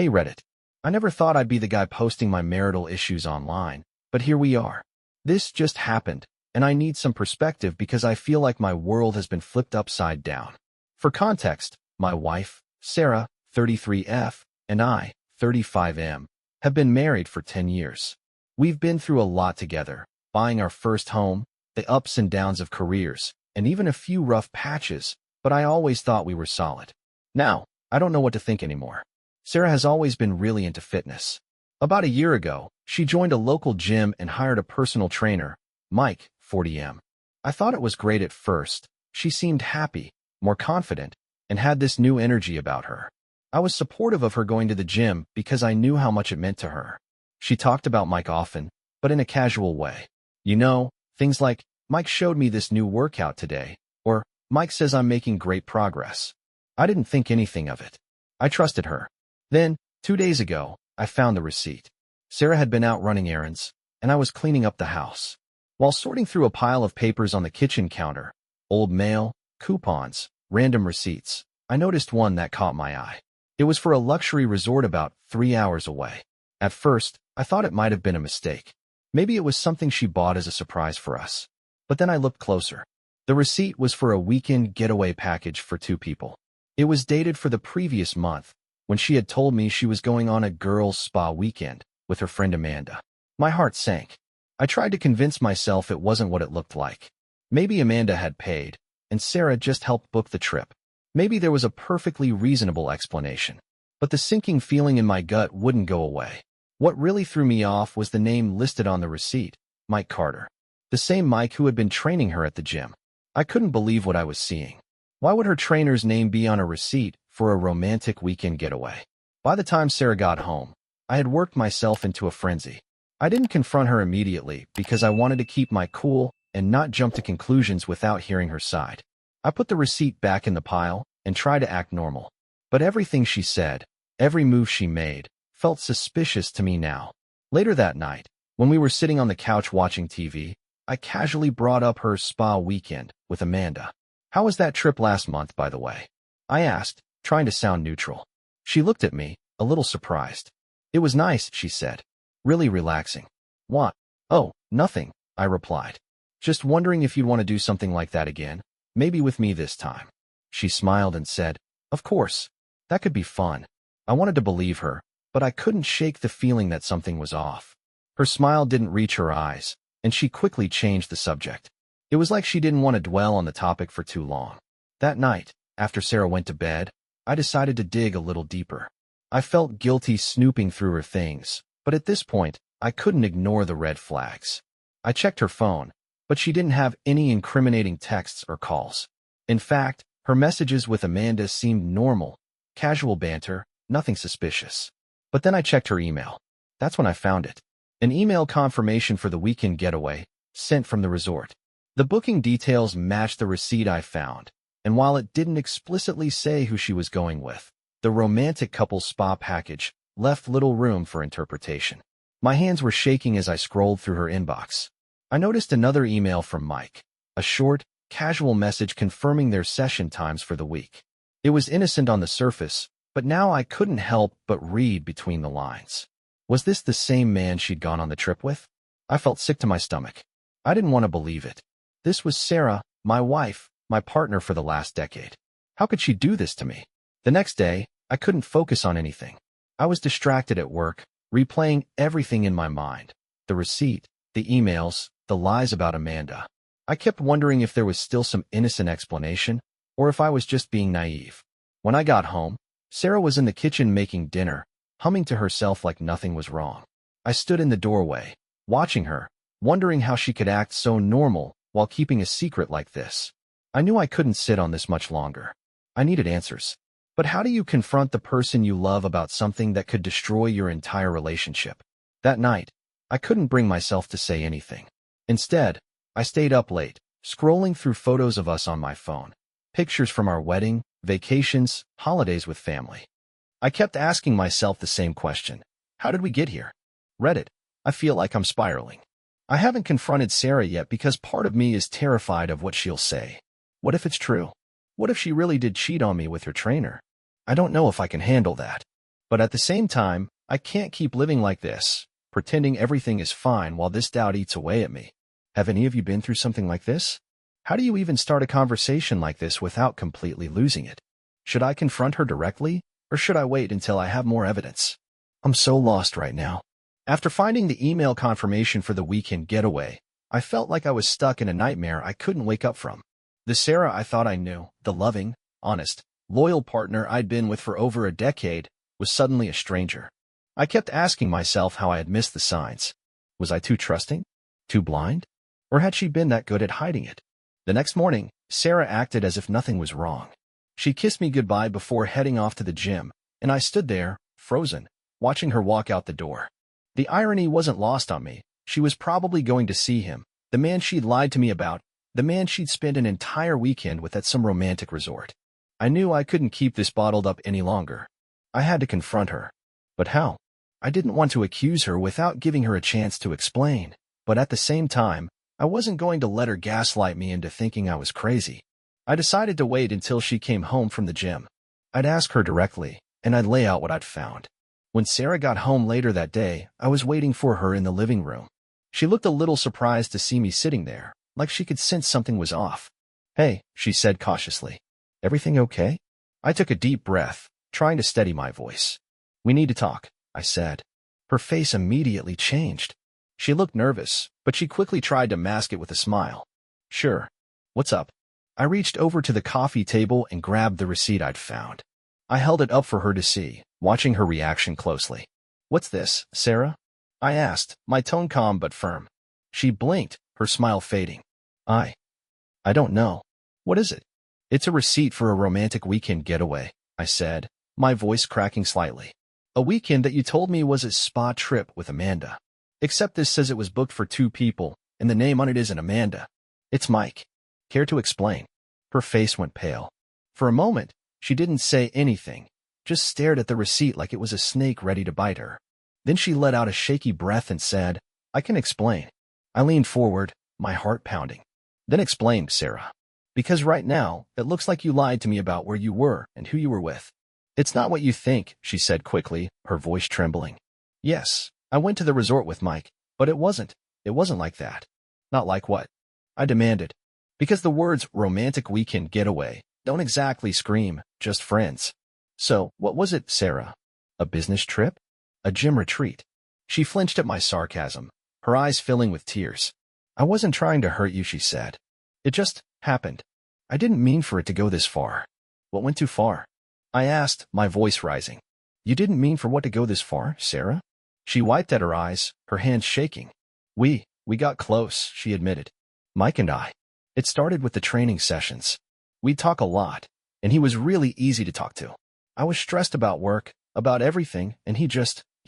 Hey Reddit. I never thought I'd be the guy posting my marital issues online, but here we are. This just happened, and I need some perspective because I feel like my world has been flipped upside down. For context, my wife, Sarah, 33F, and I, 35M, have been married for 10 years. We've been through a lot together, buying our first home, the ups and downs of careers, and even a few rough patches, but I always thought we were solid. Now, I don't know what to think anymore. Sarah has always been really into fitness. About a year ago, she joined a local gym and hired a personal trainer, Mike, 40M. I thought it was great at first. She seemed happy, more confident, and had this new energy about her. I was supportive of her going to the gym because I knew how much it meant to her. She talked about Mike often, but in a casual way. You know, things like, Mike showed me this new workout today, or Mike says I'm making great progress. I didn't think anything of it. I trusted her. Then, 2 days ago, I found the receipt. Sarah had been out running errands, and I was cleaning up the house. While sorting through a pile of papers on the kitchen counter, old mail, coupons, random receipts, I noticed one that caught my eye. It was for a luxury resort about 3 hours away. At first, I thought it might have been a mistake. Maybe it was something she bought as a surprise for us. But then I looked closer. The receipt was for a weekend getaway package for 2 people. It was dated for the previous month, when she had told me she was going on a girls' spa weekend with her friend Amanda. My heart sank. I tried to convince myself it wasn't what it looked like. Maybe Amanda had paid, and Sarah just helped book the trip. Maybe there was a perfectly reasonable explanation. But the sinking feeling in my gut wouldn't go away. What really threw me off was the name listed on the receipt, Mike Carter. The same Mike who had been training her at the gym. I couldn't believe what I was seeing. Why would her trainer's name be on a receipt for a romantic weekend getaway? By the time Sarah got home, I had worked myself into a frenzy. I didn't confront her immediately because I wanted to keep my cool and not jump to conclusions without hearing her side. I put the receipt back in the pile and tried to act normal. But everything she said, every move she made, felt suspicious to me now. Later that night, when we were sitting on the couch watching TV, I casually brought up her spa weekend with Amanda. How was that trip last month, by the way? I asked, trying to sound neutral. She looked at me, a little surprised. It was nice, she said. Really relaxing. What? Oh, nothing, I replied. Just wondering if you'd want to do something like that again, maybe with me this time. She smiled and said, of course. That could be fun. I wanted to believe her, but I couldn't shake the feeling that something was off. Her smile didn't reach her eyes, and she quickly changed the subject. It was like she didn't want to dwell on the topic for too long. That night, after Sarah went to bed, I decided to dig a little deeper. I felt guilty snooping through her things, but at this point, I couldn't ignore the red flags. I checked her phone, but she didn't have any incriminating texts or calls. In fact, her messages with Amanda seemed normal, casual banter, nothing suspicious. But then I checked her email. That's when I found it. An email confirmation for the weekend getaway, sent from the resort. The booking details matched the receipt I found, and while it didn't explicitly say who she was going with, the romantic couple's spa package left little room for interpretation. My hands were shaking as I scrolled through her inbox. I noticed another email from Mike, a short, casual message confirming their session times for the week. It was innocent on the surface, but now I couldn't help but read between the lines. Was this the same man she'd gone on the trip with? I felt sick to my stomach. I didn't want to believe it. This was Sarah, my wife, my partner for the last decade. How could she do this to me? The next day, I couldn't focus on anything. I was distracted at work, replaying everything in my mind. The receipt, the emails, the lies about Amanda. I kept wondering if there was still some innocent explanation, or if I was just being naive. When I got home, Sarah was in the kitchen making dinner, humming to herself like nothing was wrong. I stood in the doorway, watching her, wondering how she could act so normal while keeping a secret like this. I knew I couldn't sit on this much longer. I needed answers. But how do you confront the person you love about something that could destroy your entire relationship? That night, I couldn't bring myself to say anything. Instead, I stayed up late, scrolling through photos of us on my phone. Pictures from our wedding, vacations, holidays with family. I kept asking myself the same question. How did we get here? Reddit. I feel like I'm spiraling. I haven't confronted Sarah yet because part of me is terrified of what she'll say. What if it's true? What if she really did cheat on me with her trainer? I don't know if I can handle that. But at the same time, I can't keep living like this, pretending everything is fine while this doubt eats away at me. Have any of you been through something like this? How do you even start a conversation like this without completely losing it? Should I confront her directly, or should I wait until I have more evidence? I'm so lost right now. After finding the email confirmation for the weekend getaway, I felt like I was stuck in a nightmare I couldn't wake up from. The Sarah I thought I knew, the loving, honest, loyal partner I'd been with for over a decade, was suddenly a stranger. I kept asking myself how I had missed the signs. Was I too trusting? Too blind? Or had she been that good at hiding it? The next morning, Sarah acted as if nothing was wrong. She kissed me goodbye before heading off to the gym, and I stood there, frozen, watching her walk out the door. The irony wasn't lost on me. She was probably going to see him, the man she'd lied to me about, the man she'd spent an entire weekend with at some romantic resort. I knew I couldn't keep this bottled up any longer. I had to confront her. But how? I didn't want to accuse her without giving her a chance to explain, but at the same time, I wasn't going to let her gaslight me into thinking I was crazy. I decided to wait until she came home from the gym. I'd ask her directly, and I'd lay out what I'd found. When Sarah got home later that day, I was waiting for her in the living room. She looked a little surprised to see me sitting there, like she could sense something was off. "Hey," she said cautiously. "Everything okay?" I took a deep breath, trying to steady my voice. "We need to talk," I said. Her face immediately changed. She looked nervous, but she quickly tried to mask it with a smile. "Sure. What's up?" I reached over to the coffee table and grabbed the receipt I'd found. I held it up for her to see, watching her reaction closely. "What's this, Sarah?" I asked, my tone calm but firm. She blinked, her smile fading. I don't know. What is it?" "It's a receipt for a romantic weekend getaway," I said, my voice cracking slightly. "A weekend that you told me was a spa trip with Amanda. Except this says it was booked for 2 people, and the name on it isn't Amanda. It's Mike. Care to explain?" Her face went pale. For a moment, she didn't say anything, just stared at the receipt like it was a snake ready to bite her. Then she let out a shaky breath and said, "I can explain." I leaned forward, my heart pounding. "Then explain, Sarah. Because right now, it looks like you lied to me about where you were and who you were with." "It's not what you think," she said quickly, her voice trembling. "Yes, I went to the resort with Mike, but it wasn't like that." "Not like what?" I demanded. Because the words romantic weekend getaway don't exactly scream, just friends. "So, what was it, Sarah? A business trip? A gym retreat?" She flinched at my sarcasm, her eyes filling with tears. "I wasn't trying to hurt you," she said. "It just happened. I didn't mean for it to go this far." "What went too far?" I asked, my voice rising. "You didn't mean for what to go this far, Sarah?" She wiped at her eyes, her hands shaking. We got close," she admitted. "Mike and I. It started with the training sessions. We'd talk a lot, and he was really easy to talk to. I was stressed about work, about everything, and he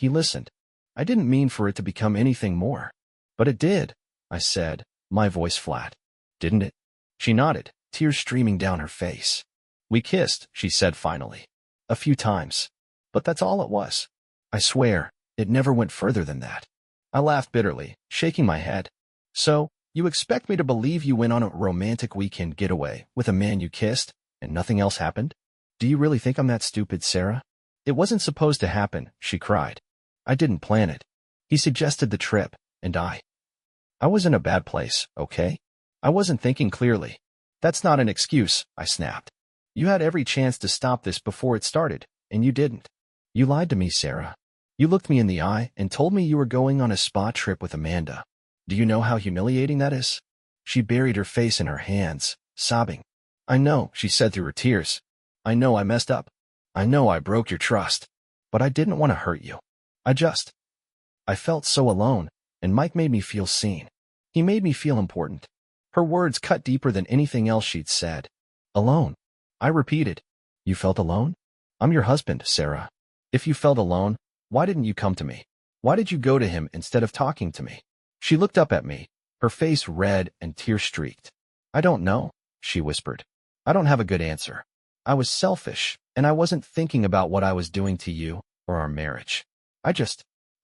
listened. I didn't mean for it to become anything more. But it did," I said, my voice flat. "Didn't it?" She nodded, tears streaming down her face. "We kissed," she said finally. "A few times. But that's all it was. I swear, it never went further than that." I laughed bitterly, shaking my head. "So, you expect me to believe you went on a romantic weekend getaway with a man you kissed, and nothing else happened? Do you really think I'm that stupid, Sarah?" "It wasn't supposed to happen," she cried. "I didn't plan it. He suggested the trip, and I was in a bad place, okay? I wasn't thinking clearly." "That's not an excuse," I snapped. "You had every chance to stop this before it started, and you didn't. You lied to me, Sarah. You looked me in the eye and told me you were going on a spa trip with Amanda. Do you know how humiliating that is?" She buried her face in her hands, sobbing. "I know," she said through her tears. "I know I messed up. I know I broke your trust. But I didn't want to hurt you. I felt so alone, and Mike made me feel seen. He made me feel important." Her words cut deeper than anything else she'd said. "Alone?" I repeated. "You felt alone? I'm your husband, Sarah. If you felt alone, why didn't you come to me? Why did you go to him instead of talking to me?" She looked up at me, her face red and tear-streaked. "I don't know," she whispered. "I don't have a good answer. I was selfish, and I wasn't thinking about what I was doing to you or our marriage.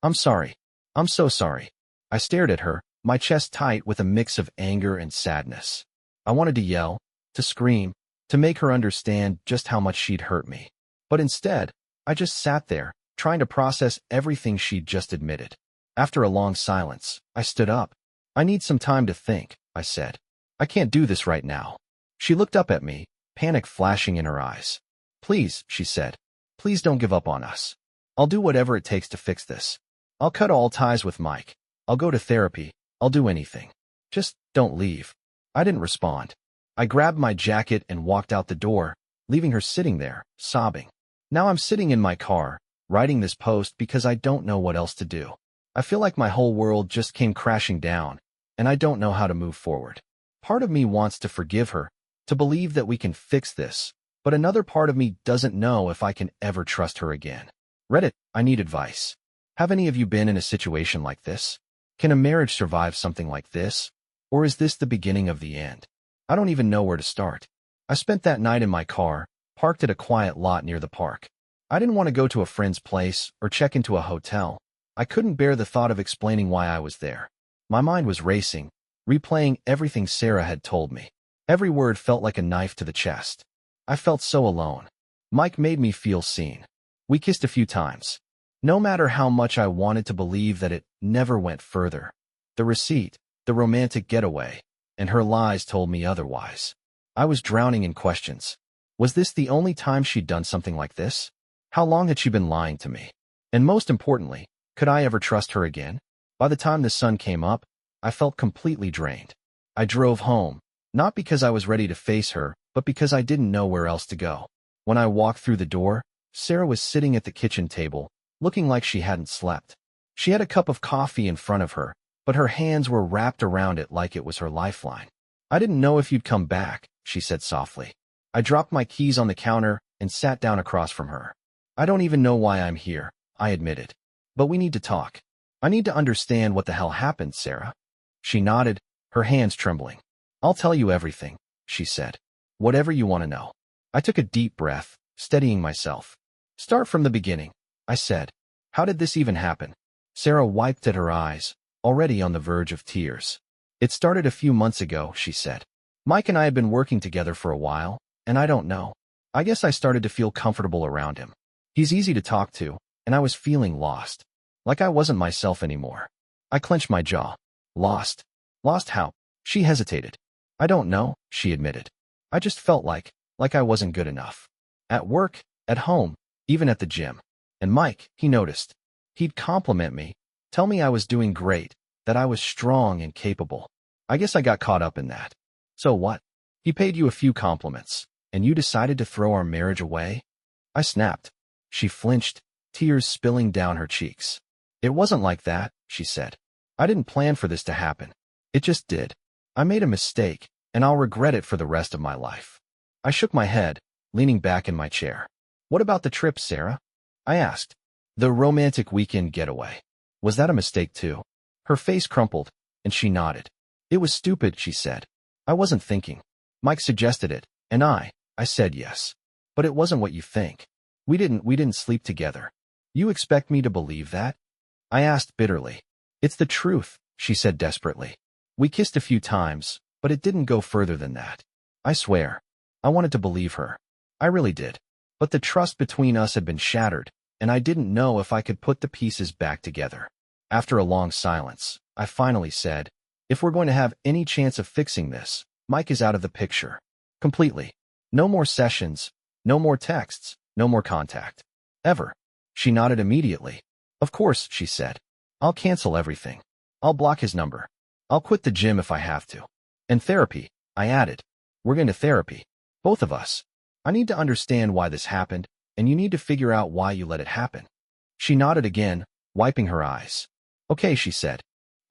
I'm sorry. I'm so sorry." I stared at her, my chest tight with a mix of anger and sadness. I wanted to yell, to scream, to make her understand just how much she'd hurt me. But instead, I just sat there, trying to process everything she'd just admitted. After a long silence, I stood up. I need some time to think, I said. I can't do this right now. She looked up at me, panic flashing in her eyes. Please, she said. Please don't give up on us. I'll do whatever it takes to fix this. I'll cut all ties with Mike. I'll go to therapy. I'll do anything. Just don't leave. I didn't respond. I grabbed my jacket and walked out the door, leaving her sitting there, sobbing. Now I'm sitting in my car, writing this post because I don't know what else to do. I feel like my whole world just came crashing down, and I don't know how to move forward. Part of me wants to forgive her, to believe that we can fix this, but another part of me doesn't know if I can ever trust her again. Reddit, I need advice. Have any of you been in a situation like this? Can a marriage survive something like this? Or is this the beginning of the end? I don't even know where to start. I spent that night in my car, parked at a quiet lot near the park. I didn't want to go to a friend's place or check into a hotel. I couldn't bear the thought of explaining why I was there. My mind was racing, replaying everything Sarah had told me. Every word felt like a knife to the chest. I felt so alone. Mike made me feel seen. We kissed a few times. No matter how much I wanted to believe that it never went further. The receipt, the romantic getaway, and her lies told me otherwise. I was drowning in questions. Was this the only time she'd done something like this? How long had she been lying to me? And most importantly, could I ever trust her again? By the time the sun came up, I felt completely drained. I drove home, not because I was ready to face her, but because I didn't know where else to go. When I walked through the door, Sarah was sitting at the kitchen table, looking like she hadn't slept. She had a cup of coffee in front of her, but her hands were wrapped around it like it was her lifeline. I didn't know if you'd come back, she said softly. I dropped my keys on the counter and sat down across from her. I don't even know why I'm here, I admitted. But we need to talk. I need to understand what the hell happened, Sarah. She nodded, her hands trembling. I'll tell you everything, she said. Whatever you want to know. I took a deep breath, steadying myself. Start from the beginning, I said. How did this even happen? Sarah wiped at her eyes, already on the verge of tears. It started a few months ago, she said. Mike and I had been working together for a while, and I don't know. I guess I started to feel comfortable around him. He's easy to talk to, and I was feeling lost. Like I wasn't myself anymore. I clenched my jaw. Lost? Lost how? She hesitated. I don't know, she admitted. I just felt like I wasn't good enough. At work, at home, even at the gym. And Mike, he noticed. He'd compliment me, tell me I was doing great, that I was strong and capable. I guess I got caught up in that. So what? He paid you a few compliments, and you decided to throw our marriage away? I snapped. She flinched, tears spilling down her cheeks. It wasn't like that, she said. I didn't plan for this to happen. It just did. I made a mistake, and I'll regret it for the rest of my life. I shook my head, leaning back in my chair. What about the trip, Sarah? I asked. The romantic weekend getaway. Was that a mistake too? Her face crumpled, and she nodded. It was stupid, she said. I wasn't thinking. Mike suggested it, and I said yes. But it wasn't what you think. We didn't sleep together. You expect me to believe that? I asked bitterly. It's the truth, she said desperately. We kissed a few times, but it didn't go further than that. I swear. I wanted to believe her. I really did. But the trust between us had been shattered, and I didn't know if I could put the pieces back together. After a long silence, I finally said, if we're going to have any chance of fixing this, Mike is out of the picture. Completely. No more sessions, no more texts, no more contact. Ever. She nodded immediately. Of course, she said. I'll cancel everything. I'll block his number. I'll quit the gym if I have to. And therapy, I added. We're going to therapy. Both of us. I need to understand why this happened, and you need to figure out why you let it happen. She nodded again, wiping her eyes. Okay, she said.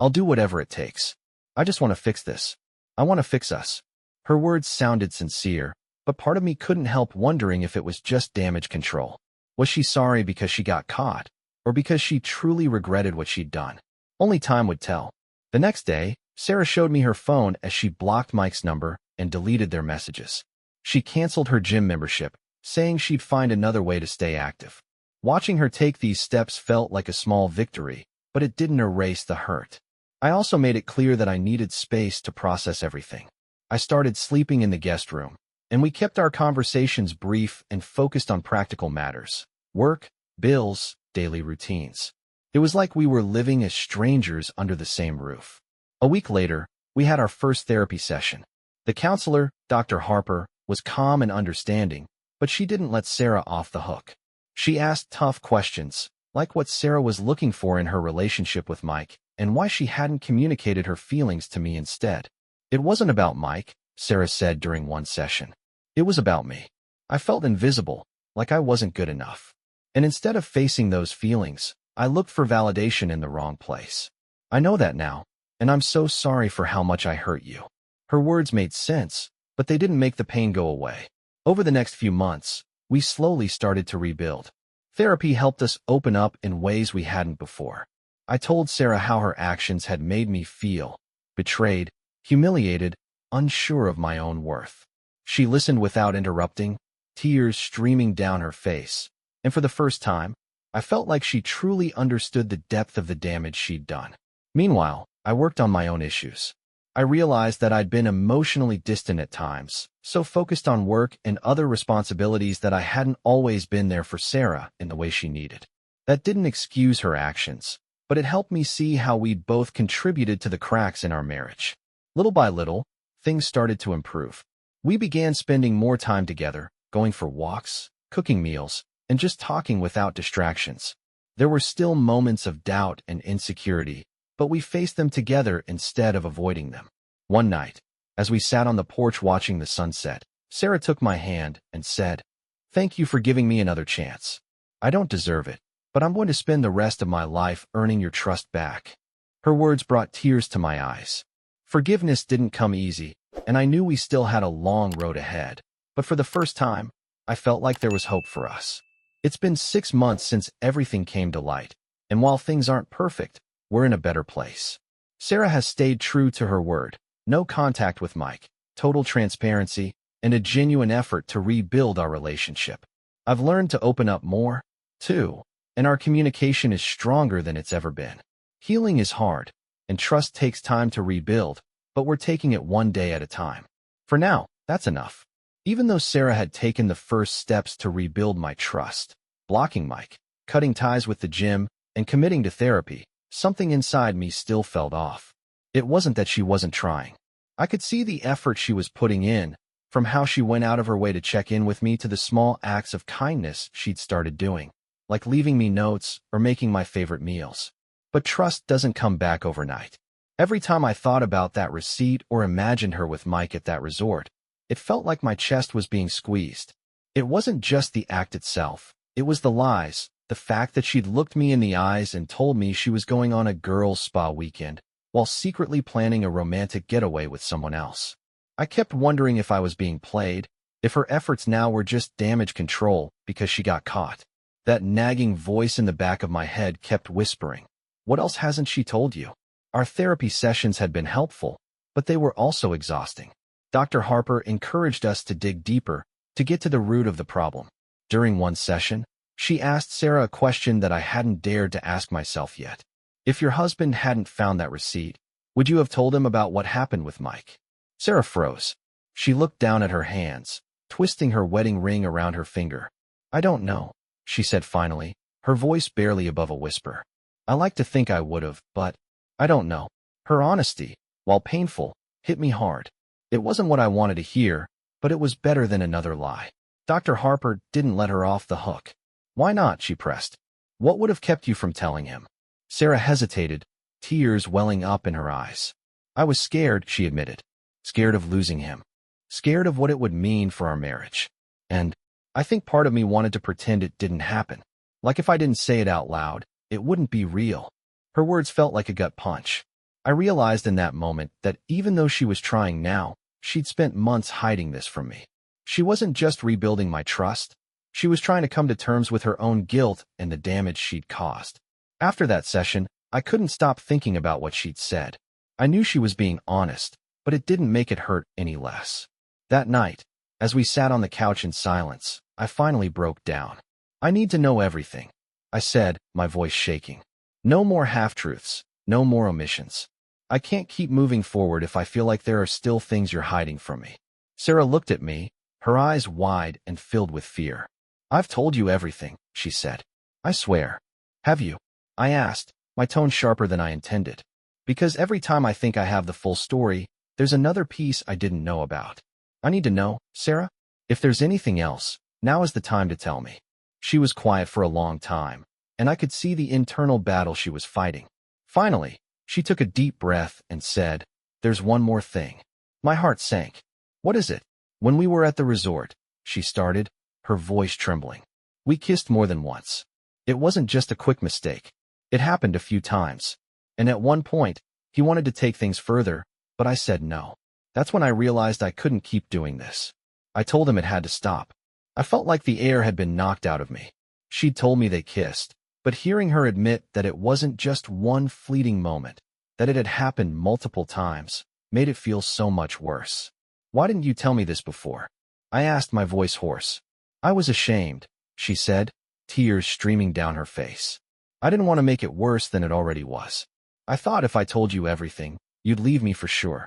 I'll do whatever it takes. I just want to fix this. I want to fix us. Her words sounded sincere, but part of me couldn't help wondering if it was just damage control. Was she sorry because she got caught, or because she truly regretted what she'd done? Only time would tell. The next day, Sarah showed me her phone as she blocked Mike's number and deleted their messages. She canceled her gym membership, saying she'd find another way to stay active. Watching her take these steps felt like a small victory, but it didn't erase the hurt. I also made it clear that I needed space to process everything. I started sleeping in the guest room, and we kept our conversations brief and focused on practical matters. Work, bills, daily routines. It was like we were living as strangers under the same roof. A week later, we had our first therapy session. The counselor, Dr. Harper, was calm and understanding, but she didn't let Sarah off the hook. She asked tough questions, like what Sarah was looking for in her relationship with Mike, and why she hadn't communicated her feelings to me instead. It wasn't about Mike, Sarah said during one session. It was about me. I felt invisible, like I wasn't good enough. And instead of facing those feelings, I looked for validation in the wrong place. I know that now, and I'm so sorry for how much I hurt you. Her words made sense, but they didn't make the pain go away. Over the next few months, we slowly started to rebuild. Therapy helped us open up in ways we hadn't before. I told Sarah how her actions had made me feel betrayed, humiliated, unsure of my own worth. She listened without interrupting, tears streaming down her face, and for the first time, I felt like she truly understood the depth of the damage she'd done. Meanwhile, I worked on my own issues. I realized that I'd been emotionally distant at times, so focused on work and other responsibilities that I hadn't always been there for Sarah in the way she needed. That didn't excuse her actions, but it helped me see how we'd both contributed to the cracks in our marriage. Little by little, things started to improve. We began spending more time together, going for walks, cooking meals, and just talking without distractions. There were still moments of doubt and insecurity, but we faced them together instead of avoiding them. One night, as we sat on the porch watching the sunset, Sarah took my hand and said, "Thank you for giving me another chance. I don't deserve it, but I'm going to spend the rest of my life earning your trust back." Her words brought tears to my eyes. Forgiveness didn't come easy, and I knew we still had a long road ahead. But for the first time, I felt like there was hope for us. It's been 6 months since everything came to light, and while things aren't perfect, we're in a better place. Sarah has stayed true to her word. No contact with Mike, total transparency, and a genuine effort to rebuild our relationship. I've learned to open up more, too, and our communication is stronger than it's ever been. Healing is hard, and trust takes time to rebuild, but we're taking it one day at a time. For now, that's enough. Even though Sarah had taken the first steps to rebuild my trust, blocking Mike, cutting ties with the gym, and committing to therapy, something inside me still felt off. It wasn't that she wasn't trying. I could see the effort she was putting in, from how she went out of her way to check in with me to the small acts of kindness she'd started doing, like leaving me notes or making my favorite meals. But trust doesn't come back overnight. Every time I thought about that receipt or imagined her with Mike at that resort, it felt like my chest was being squeezed. It wasn't just the act itself. It was the lies, the fact that she'd looked me in the eyes and told me she was going on a girls' spa weekend, while secretly planning a romantic getaway with someone else. I kept wondering if I was being played, if her efforts now were just damage control because she got caught. That nagging voice in the back of my head kept whispering, "What else hasn't she told you?" Our therapy sessions had been helpful, but they were also exhausting. Dr. Harper encouraged us to dig deeper, to get to the root of the problem. During one session, she asked Sarah a question that I hadn't dared to ask myself yet. If your husband hadn't found that receipt, would you have told him about what happened with Mike? Sarah froze. She looked down at her hands, twisting her wedding ring around her finger. "I don't know," she said finally, her voice barely above a whisper. "I like to think I would have, but I don't know." Her honesty, while painful, hit me hard. It wasn't what I wanted to hear, but it was better than another lie. Dr. Harper didn't let her off the hook. "Why not?" she pressed. "What would have kept you from telling him?" Sarah hesitated, tears welling up in her eyes. "I was scared," she admitted. "Scared of losing him. Scared of what it would mean for our marriage. And I think part of me wanted to pretend it didn't happen. Like if I didn't say it out loud, it wouldn't be real." Her words felt like a gut punch. I realized in that moment that even though she was trying now, she'd spent months hiding this from me. She wasn't just rebuilding my trust. She was trying to come to terms with her own guilt and the damage she'd caused. After that session, I couldn't stop thinking about what she'd said. I knew she was being honest, but it didn't make it hurt any less. That night, as we sat on the couch in silence, I finally broke down. "I need to know everything," I said, my voice shaking. "No more half-truths, no more omissions. I can't keep moving forward if I feel like there are still things you're hiding from me." Sarah looked at me, her eyes wide and filled with fear. "I've told you everything," she said. "I swear." Have you? I asked, my tone sharper than I intended. Because every time I think I have the full story, there's another piece I didn't know about. I need to know, Sarah? If there's anything else, now is the time to tell me. She was quiet for a long time, and I could see the internal battle she was fighting. Finally, she took a deep breath and said, "There's one more thing." My heart sank. "What is it?" "When we were at the resort," she started, her voice trembling. "We kissed more than once. It wasn't just a quick mistake. It happened a few times. And at one point, he wanted to take things further, but I said no. That's when I realized I couldn't keep doing this. I told him it had to stop. I felt like the air had been knocked out of me. She'd told me they kissed, but hearing her admit that it wasn't just one fleeting moment, that it had happened multiple times, made it feel so much worse. "Why didn't you tell me this before?" I asked, my voice hoarse. "I was ashamed," she said, tears streaming down her face. "I didn't want to make it worse than it already was. I thought if I told you everything, you'd leave me for sure."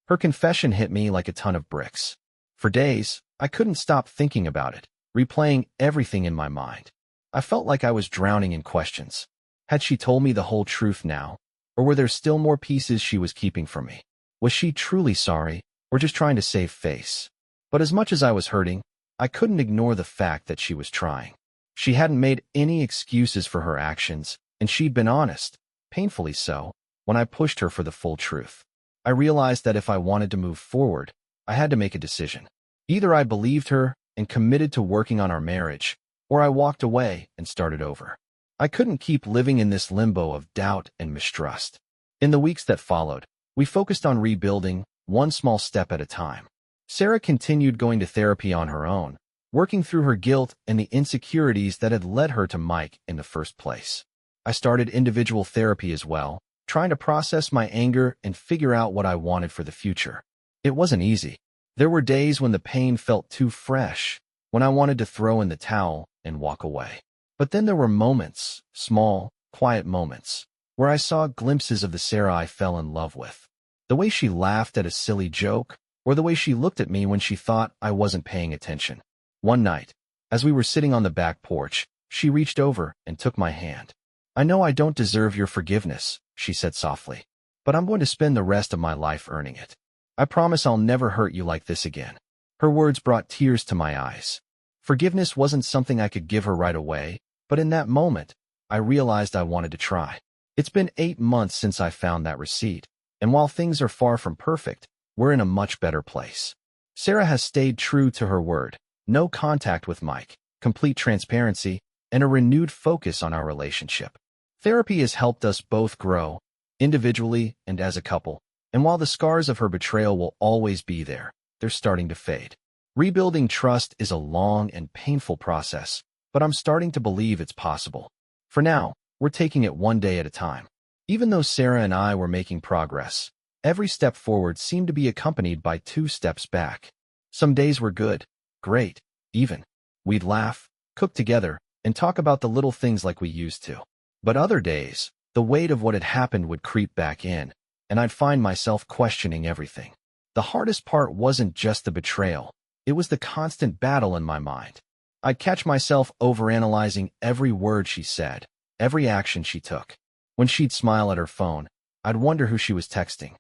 Her confession hit me like a ton of bricks. For days, I couldn't stop thinking about it, replaying everything in my mind. I felt like I was drowning in questions. Had she told me the whole truth now, or were there still more pieces she was keeping from me? Was she truly sorry, or just trying to save face? But as much as I was hurting, I couldn't ignore the fact that she was trying. She hadn't made any excuses for her actions, and she'd been honest, painfully so, when I pushed her for the full truth. I realized that if I wanted to move forward, I had to make a decision. Either I believed her and committed to working on our marriage, or I walked away and started over. I couldn't keep living in this limbo of doubt and mistrust. In the weeks that followed, we focused on rebuilding, one small step at a time. Sarah continued going to therapy on her own, working through her guilt and the insecurities that had led her to Mike in the first place. I started individual therapy as well, trying to process my anger and figure out what I wanted for the future. It wasn't easy. There were days when the pain felt too fresh, when I wanted to throw in the towel and walk away. But then there were moments, small, quiet moments, where I saw glimpses of the Sarah I fell in love with. The way she laughed at a silly joke, or the way she looked at me when she thought I wasn't paying attention. One night, as we were sitting on the back porch, she reached over and took my hand. "I know I don't deserve your forgiveness," she said softly, "but I'm going to spend the rest of my life earning it. I promise I'll never hurt you like this again." Her words brought tears to my eyes. Forgiveness wasn't something I could give her right away, but in that moment, I realized I wanted to try. It's been 8 months since I found that receipt, and while things are far from perfect, we're in a much better place. Sarah has stayed true to her word. No contact with Mike, complete transparency, and a renewed focus on our relationship. Therapy has helped us both grow, individually and as a couple, and while the scars of her betrayal will always be there, they're starting to fade. Rebuilding trust is a long and painful process, but I'm starting to believe it's possible. For now, we're taking it one day at a time. Even though Sarah and I were making progress, every step forward seemed to be accompanied by 2 steps back. Some days were good, great, even. We'd laugh, cook together, and talk about the little things like we used to. But other days, the weight of what had happened would creep back in, and I'd find myself questioning everything. The hardest part wasn't just the betrayal. It was the constant battle in my mind. I'd catch myself overanalyzing every word she said, every action she took. When she'd smile at her phone, I'd wonder who she was texting.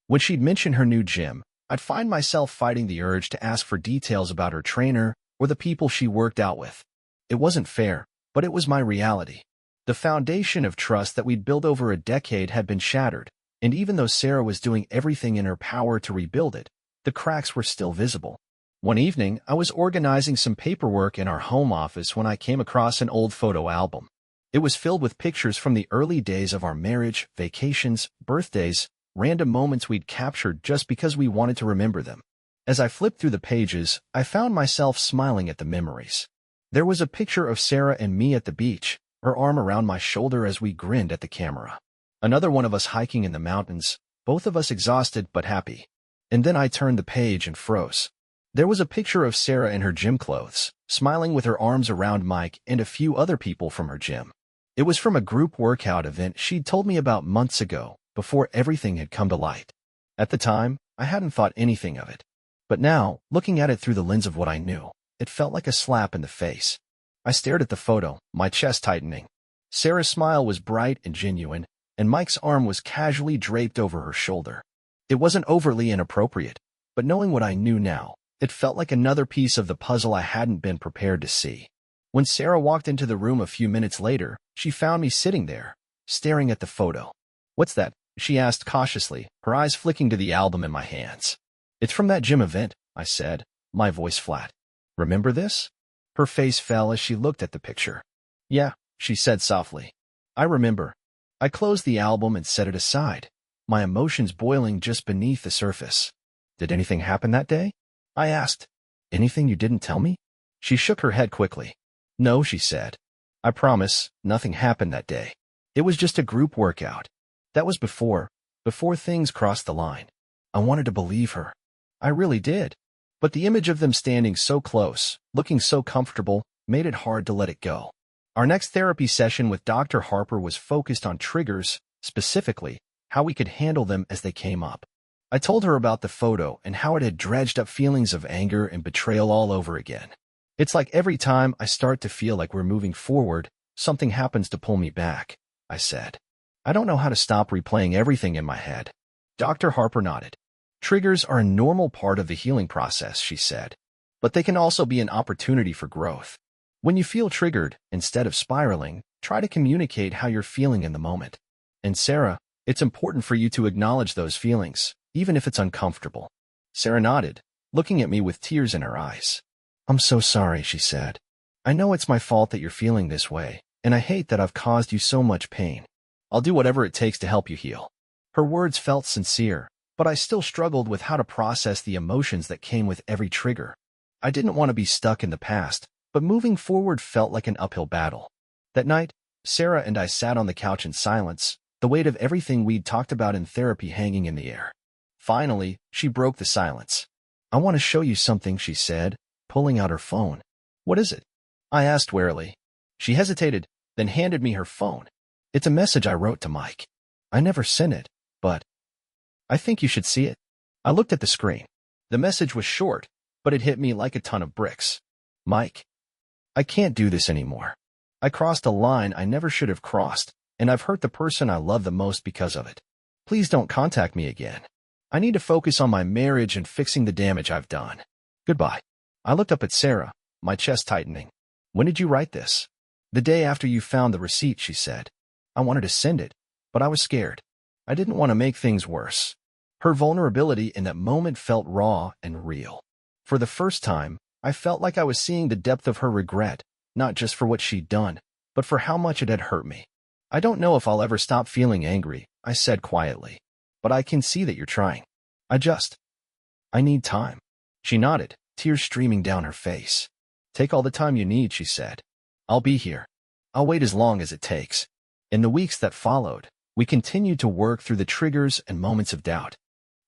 When she'd mention her new gym, I'd find myself fighting the urge to ask for details about her trainer or the people she worked out with. It wasn't fair, but it was my reality. The foundation of trust that we'd built over a decade had been shattered, and even though Sarah was doing everything in her power to rebuild it, the cracks were still visible. One evening, I was organizing some paperwork in our home office when I came across an old photo album. It was filled with pictures from the early days of our marriage, vacations, birthdays, random moments we'd captured just because we wanted to remember them. As I flipped through the pages, I found myself smiling at the memories. There was a picture of Sarah and me at the beach, her arm around my shoulder as we grinned at the camera. Another one of us hiking in the mountains, both of us exhausted but happy. And then I turned the page and froze. There was a picture of Sarah in her gym clothes, smiling with her arms around Mike and a few other people from her gym. It was from a group workout event she'd told me about months ago, before everything had come to light. At the time, I hadn't thought anything of it. But now, looking at it through the lens of what I knew, it felt like a slap in the face. I stared at the photo, my chest tightening. Sarah's smile was bright and genuine, and Mike's arm was casually draped over her shoulder. It wasn't overly inappropriate, but knowing what I knew now, it felt like another piece of the puzzle I hadn't been prepared to see. When Sarah walked into the room a few minutes later, she found me sitting there, staring at the photo. "What's that?" she asked cautiously, her eyes flicking to the album in my hands. "It's from that gym event," I said, my voice flat. "Remember this?" Her face fell as she looked at the picture. "Yeah," she said softly. "I remember." I closed the album and set it aside, my emotions boiling just beneath the surface. "Did anything happen that day?" I asked. "Anything you didn't tell me?" She shook her head quickly. "No," she said. "I promise, nothing happened that day. It was just a group workout. That was before things crossed the line." I wanted to believe her. I really did. But the image of them standing so close, looking so comfortable, made it hard to let it go. Our next therapy session with Dr. Harper was focused on triggers, specifically, how we could handle them as they came up. I told her about the photo and how it had dredged up feelings of anger and betrayal all over again. "It's like every time I start to feel like we're moving forward, something happens to pull me back," I said. "I don't know how to stop replaying everything in my head." Dr. Harper nodded. "Triggers are a normal part of the healing process," she said. "But they can also be an opportunity for growth. When you feel triggered, instead of spiraling, try to communicate how you're feeling in the moment. And Sarah, it's important for you to acknowledge those feelings, even if it's uncomfortable." Sarah nodded, looking at me with tears in her eyes. "I'm so sorry," she said. "I know it's my fault that you're feeling this way, and I hate that I've caused you so much pain. I'll do whatever it takes to help you heal." Her words felt sincere, but I still struggled with how to process the emotions that came with every trigger. I didn't want to be stuck in the past, but moving forward felt like an uphill battle. That night, Sarah and I sat on the couch in silence, the weight of everything we'd talked about in therapy hanging in the air. Finally, she broke the silence. "I want to show you something," she said, pulling out her phone. "What is it?" I asked warily. She hesitated, then handed me her phone. "It's a message I wrote to Mike. I never sent it, but I think you should see it." I looked at the screen. The message was short, but it hit me like a ton of bricks. "Mike, I can't do this anymore. I crossed a line I never should have crossed, and I've hurt the person I love the most because of it. Please don't contact me again. I need to focus on my marriage and fixing the damage I've done. Goodbye." I looked up at Sarah, my chest tightening. "When did you write this?" "The day after you found the receipt," she said. "I wanted to send it, but I was scared. I didn't want to make things worse." Her vulnerability in that moment felt raw and real. For the first time, I felt like I was seeing the depth of her regret, not just for what she'd done, but for how much it had hurt me. "I don't know if I'll ever stop feeling angry," I said quietly. "But I can see that you're trying. I need time." She nodded, tears streaming down her face. "Take all the time you need," she said. "I'll be here. I'll wait as long as it takes." In the weeks that followed, we continued to work through the triggers and moments of doubt.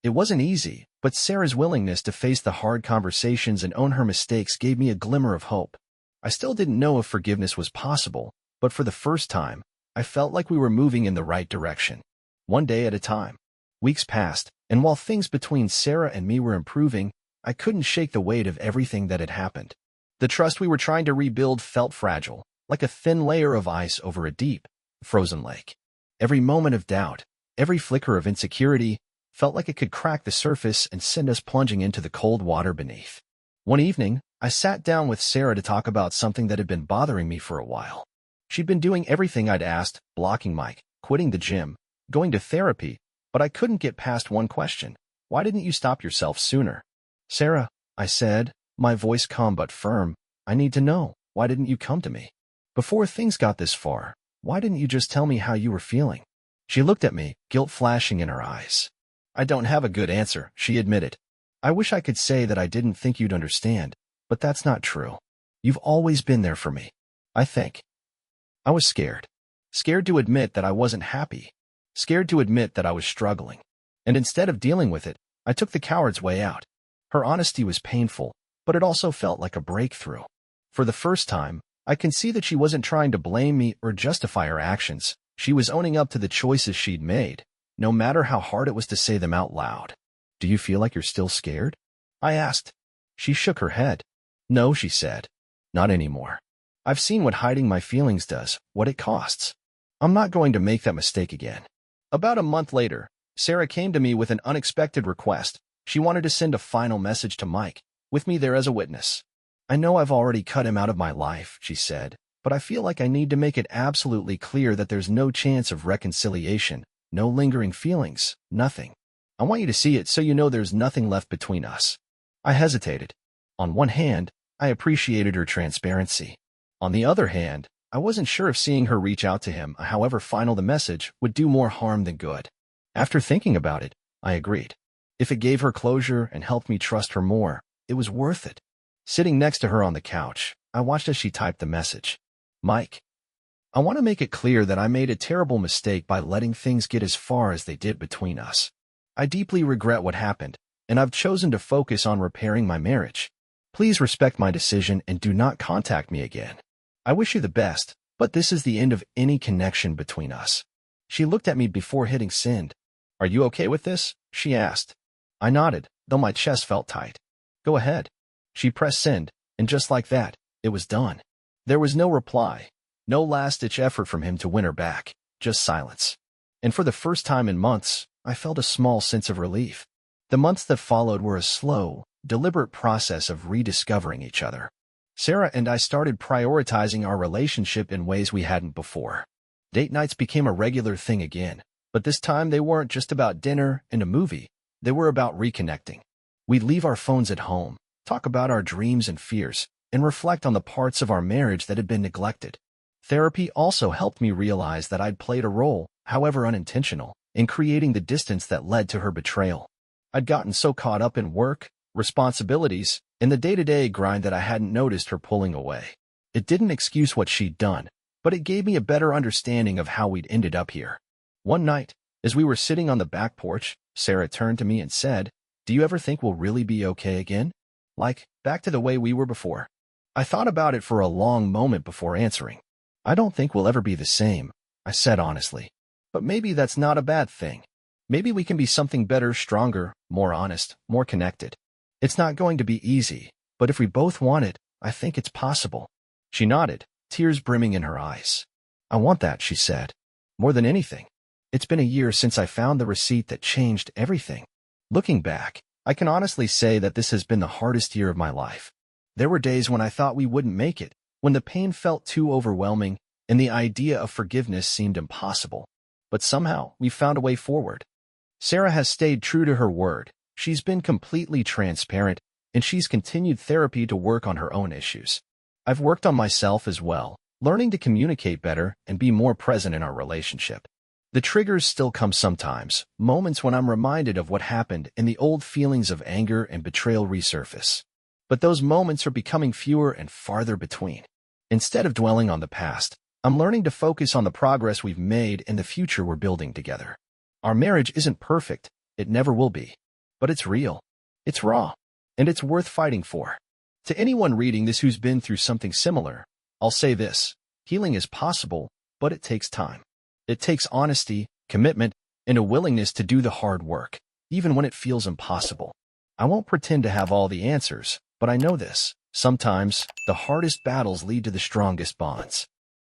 It wasn't easy, but Sarah's willingness to face the hard conversations and own her mistakes gave me a glimmer of hope. I still didn't know if forgiveness was possible, but for the first time, I felt like we were moving in the right direction. One day at a time. Weeks passed, and while things between Sarah and me were improving, I couldn't shake the weight of everything that had happened. The trust we were trying to rebuild felt fragile, like a thin layer of ice over a deep, frozen lake. Every moment of doubt, every flicker of insecurity, felt like it could crack the surface and send us plunging into the cold water beneath. One evening, I sat down with Sarah to talk about something that had been bothering me for a while. She'd been doing everything I'd asked, blocking Mike, quitting the gym, going to therapy, but I couldn't get past one question. "Why didn't you stop yourself sooner?" "Sarah," I said, my voice calm but firm, "I need to know, why didn't you come to me? Before things got this far, why didn't you just tell me how you were feeling?" She looked at me, guilt flashing in her eyes. "I don't have a good answer," she admitted. "I wish I could say that I didn't think you'd understand, but that's not true. You've always been there for me, I think." I was scared. Scared to admit that I wasn't happy. Scared to admit that I was struggling. And instead of dealing with it, I took the coward's way out. Her honesty was painful, but it also felt like a breakthrough. For the first time, I can see that she wasn't trying to blame me or justify her actions. She was owning up to the choices she'd made, no matter how hard it was to say them out loud. "Do you feel like you're still scared?" I asked. She shook her head. "No," she said. "Not anymore. I've seen what hiding my feelings does, what it costs. I'm not going to make that mistake again. About a month later, Sarah came to me with an unexpected request. She wanted to send a final message to Mike, with me there as a witness. I know I've already cut him out of my life, she said, but I feel like I need to make it absolutely clear that there's no chance of reconciliation, no lingering feelings, nothing. I want you to see it so you know there's nothing left between us. I hesitated. On one hand, I appreciated her transparency. On the other hand, I wasn't sure if seeing her reach out to him, however final the message, would do more harm than good. After thinking about it, I agreed. If it gave her closure and helped me trust her more, it was worth it. Sitting next to her on the couch, I watched as she typed the message. Mike, I want to make it clear that I made a terrible mistake by letting things get as far as they did between us. I deeply regret what happened, and I've chosen to focus on repairing my marriage. Please respect my decision and do not contact me again. I wish you the best, but this is the end of any connection between us. She looked at me before hitting send. Are you okay with this? She asked. I nodded, though my chest felt tight. Go ahead. She pressed send, and just like that, it was done. There was no reply, no last-ditch effort from him to win her back, just silence. And for the first time in months, I felt a small sense of relief. The months that followed were a slow, deliberate process of rediscovering each other. Sarah and I started prioritizing our relationship in ways we hadn't before. Date nights became a regular thing again, but this time they weren't just about dinner and a movie. They were about reconnecting. We'd leave our phones at home, talk about our dreams and fears, and reflect on the parts of our marriage that had been neglected. Therapy also helped me realize that I'd played a role, however unintentional, in creating the distance that led to her betrayal. I'd gotten so caught up in work, responsibilities, and the day-to-day grind that I hadn't noticed her pulling away. It didn't excuse what she'd done, but it gave me a better understanding of how we'd ended up here. One night, as we were sitting on the back porch, Sarah turned to me and said, "Do you ever think we'll really be okay again? Like, back to the way we were before?" I thought about it for a long moment before answering. I don't think we'll ever be the same, I said honestly. But maybe that's not a bad thing. Maybe we can be something better, stronger, more honest, more connected. It's not going to be easy, but if we both want it, I think it's possible. She nodded, tears brimming in her eyes. I want that, she said. More than anything. It's been a year since I found the receipt that changed everything. Looking back, I can honestly say that this has been the hardest year of my life. There were days when I thought we wouldn't make it, when the pain felt too overwhelming and the idea of forgiveness seemed impossible. But somehow, we found a way forward. Sarah has stayed true to her word. She's been completely transparent, and she's continued therapy to work on her own issues. I've worked on myself as well, learning to communicate better and be more present in our relationship. The triggers still come sometimes, moments when I'm reminded of what happened and the old feelings of anger and betrayal resurface. But those moments are becoming fewer and farther between. Instead of dwelling on the past, I'm learning to focus on the progress we've made and the future we're building together. Our marriage isn't perfect, it never will be. But it's real, it's raw, and it's worth fighting for. To anyone reading this who's been through something similar, I'll say this: healing is possible, but it takes time. It takes honesty, commitment, and a willingness to do the hard work, even when it feels impossible. I won't pretend to have all the answers, but I know this: sometimes, the hardest battles lead to the strongest bonds.